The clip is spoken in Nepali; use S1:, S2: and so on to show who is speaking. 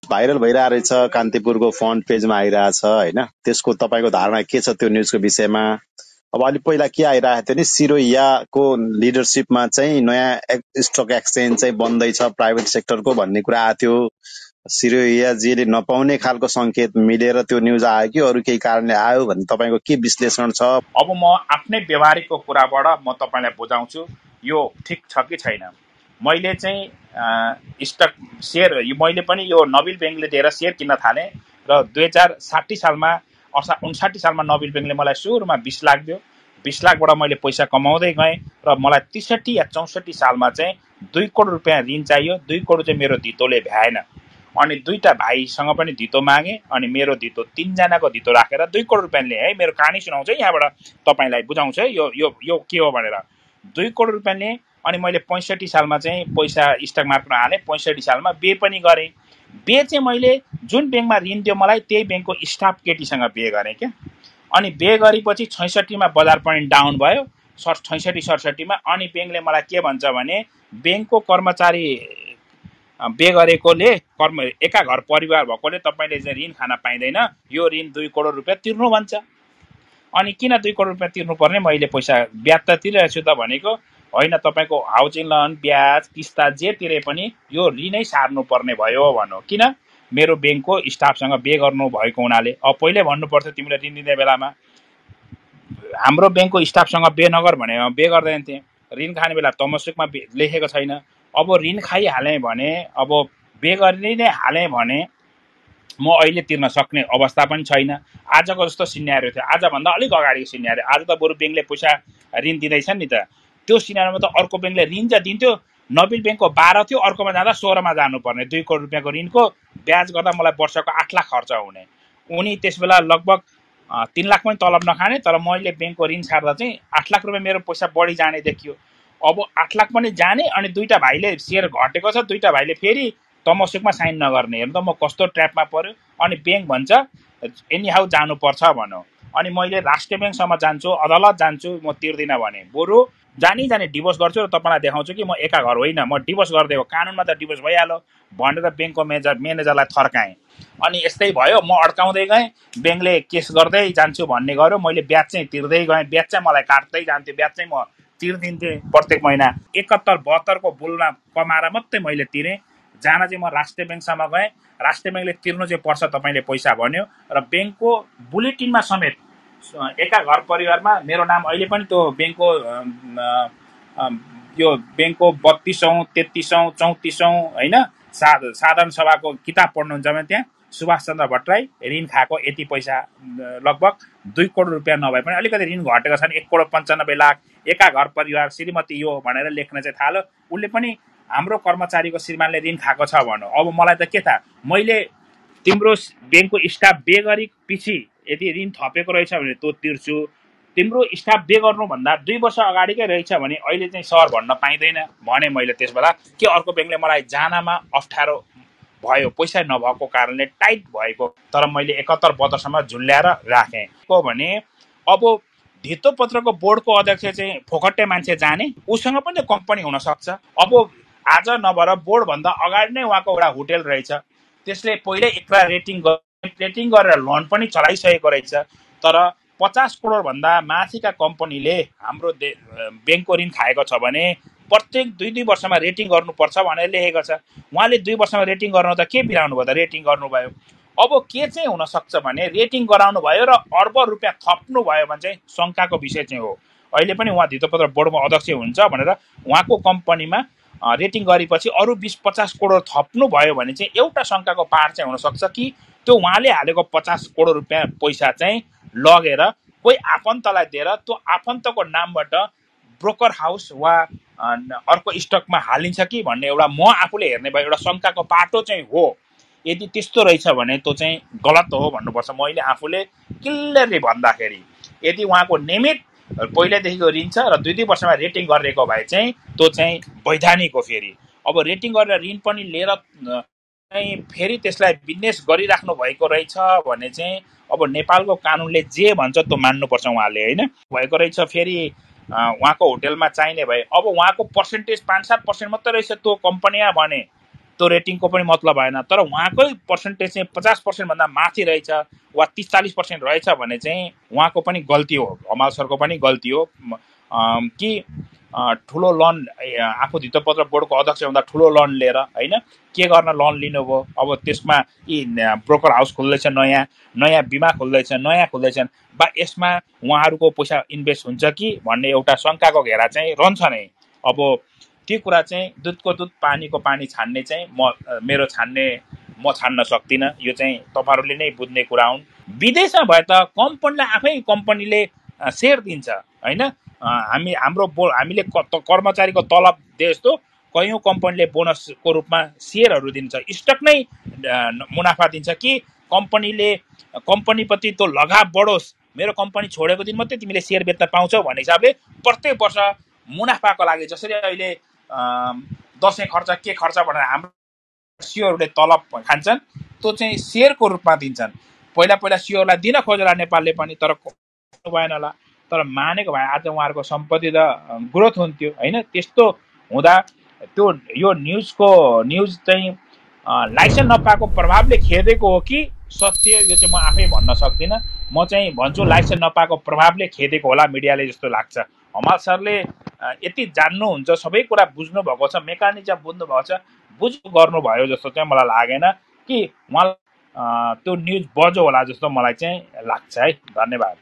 S1: भाइरल भइरहेको रहेछ, कान्तिपुरको फ्रन्ट पेजमा आइरहेछ होइन। त्यसको तपाईँको धारणा के छ त्यो न्युजको विषयमा? अब अलि पहिला के आइरहेको थियो नि, 𝐘𝐤𝐬को लिडरसिपमा चाहिँ नयाँ स्टक एक्सचेन्ज चाहिँ बन्दैछ प्राइभेट सेक्टरको भन्ने कुरा आएको थियो। 𝐘𝐤𝐬जीले नपाउने खालको सङ्केत मिलेर त्यो न्युज आयो कि अरू केही कारणले आयो भन्ने तपाईँको के विश्लेषण छ?
S2: अब म आफ्नै व्यवहारिकको कुराबाट म तपाईँलाई बुझाउँछु यो ठिक छ कि छैन। मैले चाहिँ स्टक सेयर मैले पनि यो नबिल ब्याङ्कले दिएर सेयर किन्न थालेँ र 2060 सालमा 59 सालमा नबिल ब्याङ्कले मलाई सुरुमा 20 लाख दियो। 20 लाखबाट मैले पैसा कमाउँदै गएँ र मलाई 63 या 64 सालमा चाहिँ 2 करोड रुपियाँ ऋण चाहियो। 2 करोड चाहिँ मेरो धितोले भ्याएन अनि दुईटा भाइसँग पनि धितो मागे अनि मेरो धितो 3 जनाको धितो राखेर 2 करोड रुपियाँ लिए है। मेरो कहानी सुनाउँछु है, यहाँबाट तपाईँलाई बुझाउँछु है यो यो यो के हो भनेर। 2 करोड रुपियाँ लिए अनि मैले 65 सालमा चाहिँ पैसा स्टक मार्केटमा हालेँ। 65 सालमा बे पनि गरेँ। बे चाहिँ मैले जुन ब्याङ्कमा ऋण दियो मलाई त्यही ब्याङ्कको स्टाफ केटीसँग बे गरेँ क्या। अनि बे गरेपछि 66मा बजार पनि डाउन भयो, 66-67मा। अनि ब्याङ्कले मलाई के भन्छ भने ब्याङ्कको कर्मचारी बे गरेकोले एका घर परिवार भएकोले तपाईँले चाहिँ ऋण खान पाइँदैन, यो ऋण 2 करोड रुपियाँ तिर्नु भन्छ। अनि किन 2 करोड रुपियाँ तिर्नुपर्ने, मैले पैसा ब्याज त तिरेको छु त भनेको होइन, तपाईँको हाउसिङ लोन ब्याज किस्ता जे तिरे पनि यो ऋणै सार्नुपर्ने भयो भन्नु। किन? मेरो ब्याङ्कको स्टाफसँग बे गर्नु भएको हुनाले। अब पहिले भन्नु पर्थ्यो तिमीले ऋण दिने बेलामा हाम्रो ब्याङ्कको स्टाफसँग बे नगर भने बे गर्दैन थिएँ। ऋण खाने बेला तमसुकमा लेखेको छैन। अब ऋण खाइहालेँ भने, अब बे गरि नै हालेँ भने म अहिले तिर्न सक्ने अवस्था पनि छैन। आजको जस्तो सिनेरियो थियो, आजभन्दा अलिक अगाडिको सिनेरियो। आज त बरु ब्याङ्कले पैसा ऋण दिँदैछन् नि त। त्यो सिनेरियोमा त अर्को ब्याङ्कले ऋण चाहिँ दिन्थ्यो, नबिल ब्याङ्कको 12 थियो, अर्कोमा जाँदा 16मा जानुपर्ने। 2 करोड रुपियाँको ऋणको ब्याज गर्दा मलाई वर्षको 8 लाख खर्च हुने। उनी त्यसबेला लगभग 3 लाख पनि तलब नखाने, तर मैले ब्याङ्कको ऋण छाड्दा चाहिँ 8 लाख रुपियाँ मेरो पैसा बढी जाने देखियो। अब 8 लाख पनि जाने अनि दुईटा भाइले सेयर घटेको छ, दुईटा भाइले फेरि तमसुकमा साइन नगर्ने। हेर्नु त म कस्तो ट्र्यापमा पर्यो। अनि ब्याङ्क भन्छ एनी हाउ जानुपर्छ भनौँ। अनि मैले राष्ट्रिय ब्याङ्कसम्म जान्छु, अदालत जान्छु, म तिर्दिनँ भने बरु जानी डिभोर्स गर्छु र तपाईँलाई देखाउँछु कि म एका घर होइन, म डिभोर्स गरिदिएको, कानुनमा त डिभोर्स भइहाल्यो भनेर ब्याङ्कको म्यानेजरलाई थर्काएँ। अनि यस्तै भयो, म अड्काउँदै गएँ, ब्याङ्कले केस गर्दै जान्छु भन्ने गर्यो। मैले ब्याज चाहिँ तिर्दै गएँ, ब्याज चाहिँ मलाई काट्दै जान्थ्यो, ब्याज चाहिँ म तिर्दिन्थेँ प्रत्येक महिना। 71-72 को बुलमा कमाएर मात्रै मैले तिरेँ। जान चाहिँ म राष्ट्रिय ब्याङ्कसम्म गएँ, राष्ट्रिय ब्याङ्कले तिर्नु चाहिँ पर्छ तपाईँले पैसा भन्यो र ब्याङ्कको बुलेटिनमा समेत एका घर परिवारमा मेरो नाम अहिले पनि त्यो ब्याङ्कको यो ब्याङ्कको 32औँ 33औँ 34औँ होइन साधारण सभाको किताब पढ्नुहुन्छ भने त्यहाँ सुभाष चन्द्र भट्टराई ऋण खाएको यति पैसा लगभग 2 करोड रुपियाँ नभए पनि अलिकति ऋण घटेको छन्, 1 करोड 95 लाख एका घर परिवार श्रीमती यो भनेर लेख्न चाहिँ थाल्यो। उसले पनि हाम्रो कर्मचारीको श्रीमानले ऋण खाएको छ भन्नु। अब मलाई त के थाहा, मैले तिम्रो ब्याङ्कको स्टाफ बे गरी पछि यदि ऋण थपेको रहेछ भने त्यो तिर्छु। तिम्रो स्टाफ बे गर्नुभन्दा 2 वर्ष अगाडिकै रहेछ भने अहिले चाहिँ सर भन्न पाइँदैन भने मैले त्यसबेला के अर्को ब्याङ्कले मलाई जानमा अप्ठ्यारो भयो, पैसा नभएको कारणले टाइट भएको। तर मैले 71-72सम्म झुल्याएर राखेँ को भने अब धितो पत्रको बोर्डको अध्यक्ष चाहिँ फोकट्टे मान्छे जाने, उसँग पनि कम्पनी हुनसक्छ। अब आज नभएर बोर्डभन्दा अगाडि नै उहाँको एउटा होटेल रहेछ, त्यसले पहिल्यै एक्स्ट्रा रेटिङ गरेर लोन पनि चलाइसकेको रहेछ। तर 50 करोडभन्दा माथिका कम्पनीले हाम्रो ब्याङ्कको ऋण खाएको छ भने प्रत्येक 2-2 वर्षमा रेटिङ गर्नुपर्छ भनेर लेखेको छ। उहाँले 2 वर्षमा रेटिङ गर्नु त के बिराउनु भयो त, रेटिङ गर्नुभयो। अब के चाहिँ हुनसक्छ भने रेटिङ गराउनु भयो र अर्ब रुपियाँ थप्नु भयो भने चाहिँ शङ्काको विषय चाहिँ हो। अहिले पनि उहाँ धितोपत्र बोर्डमा अध्यक्ष हुन्छ भनेर उहाँको कम्पनीमा रेटिङ गरेपछि अरू 20-50 करोड थप्नु भयो भने चाहिँ एउटा शङ्काको पार चाहिँ हुनसक्छ कि त्यो उहाँले हालेको 50 करोड रुपियाँ पैसा चाहिँ लगेर कोही आफन्तलाई दिएर त्यो आफन्तको नामबाट ब्रोकर हाउस वा अर्को स्टकमा हालिन्छ कि भन्ने एउटा म आफूले हेर्ने भयो एउटा शङ्काको पाटो चाहिँ हो। यदि त्यस्तो रहेछ भने त्यो चाहिँ गलत हो भन्नुपर्छ मैले आफूले क्लियरली भन्दाखेरि। यदि उहाँको नियमित पहिल्यैदेखिको ऋण छ र 2-2 वर्षमा रेटिङ गरेको भए चाहिँ त्यो चाहिँ वैधानिक हो। फेरि अब रेटिङ गरेर ऋण पनि लिएर चाहिँ फेरि त्यसलाई बिजनेस गरिराख्नु भएको रहेछ भने चाहिँ अब नेपालको कानुनले जे भन्छ त्यो मान्नुपर्छ उहाँले होइन। भएको रहेछ फेरि उहाँको होटेलमा चाहिने भए अब उहाँको पर्सेन्टेज 5-7% मात्रै रहेछ त्यो कम्पनीमा भने त्यो रेटिङको पनि मतलब भएन। तर उहाँकै पर्सेन्टेज चाहिँ 50% भन्दा माथि रहेछ वा 30-40% रहेछ भने चाहिँ उहाँको पनि गल्ती हो, हमाल सरको पनि गल्ती हो कि ठुलो लोन आफू धितोपत्र बोर्डको अध्यक्ष हुँदा ठुलो लोन लिएर होइन के गर्न लोन लिनुभयो। अब त्यसमा यी ब्रोकर हाउस खोल्दैछ, नयाँ बिमा खोल्दैछ, नयाँ खोल्दैछन् बा यसमा उहाँहरूको पैसा इन्भेस्ट हुन्छ कि भन्ने एउटा शङ्काको घेरा चाहिँ रहन्छ नै। अब त्यो कुरा चाहिँ दुधको दुध पानीको पानी छान्ने चाहिँ म छान्न सक्दिनँ। यो चाहिँ तपाईँहरूले नै बुझ्ने कुरा हुन्। विदेशमा भए त कम्पनीलाई आफै कम्पनीले सेयर दिन्छ होइन। हामीले कर्मचारीको तलब दिए जस्तो कयौँ कम्पनीले बोनसको रूपमा सेयरहरू दिन्छ, स्टक नै मुनाफा दिन्छ कि कम्पनीप्रति त्यो लगाव बढोस्, मेरो कम्पनी छोडेको दिन मात्रै तिमीले सेयर बेच्न पाउँछौ भन्ने हिसाबले प्रत्येक वर्ष मुनाफाको लागि जसरी अहिले दसैँ खर्च के खर्च भनेर हाम्रो सिओहरूले तलब खान्छन् त्यो चाहिँ सेयरको रूपमा दिन्छन्। पहिला सिओलाई दिन खोजेला नेपालले पनि, तर भएन होला। तर मानेको भए आज उहाँहरूको सम्पत्ति त ग्रोथ हुन्थ्यो होइन। त्यस्तो हुँदा त्यो यो न्युज चाहिँ लाइसेन्स नपाएको प्रभावले खेदेको हो कि सत्य, यो चाहिँ म आफै भन्न सक्दिनँ। म चाहिँ भन्छु लाइसेन्स नपाएको प्रभावले खेदेको होला मिडियाले जस्तो लाग्छ। हमाल सरले यति जान्नुहुन्छ, सबै कुरा बुझ्नु भएको छ, मेकानिजम बुझ्नु भएको छ, गर्नुभयो जस्तो चाहिँ मलाई लागेन कि उहाँलाई त्यो न्युज बज्यो होला जस्तो मलाई चाहिँ लाग्छ है। धन्यवाद।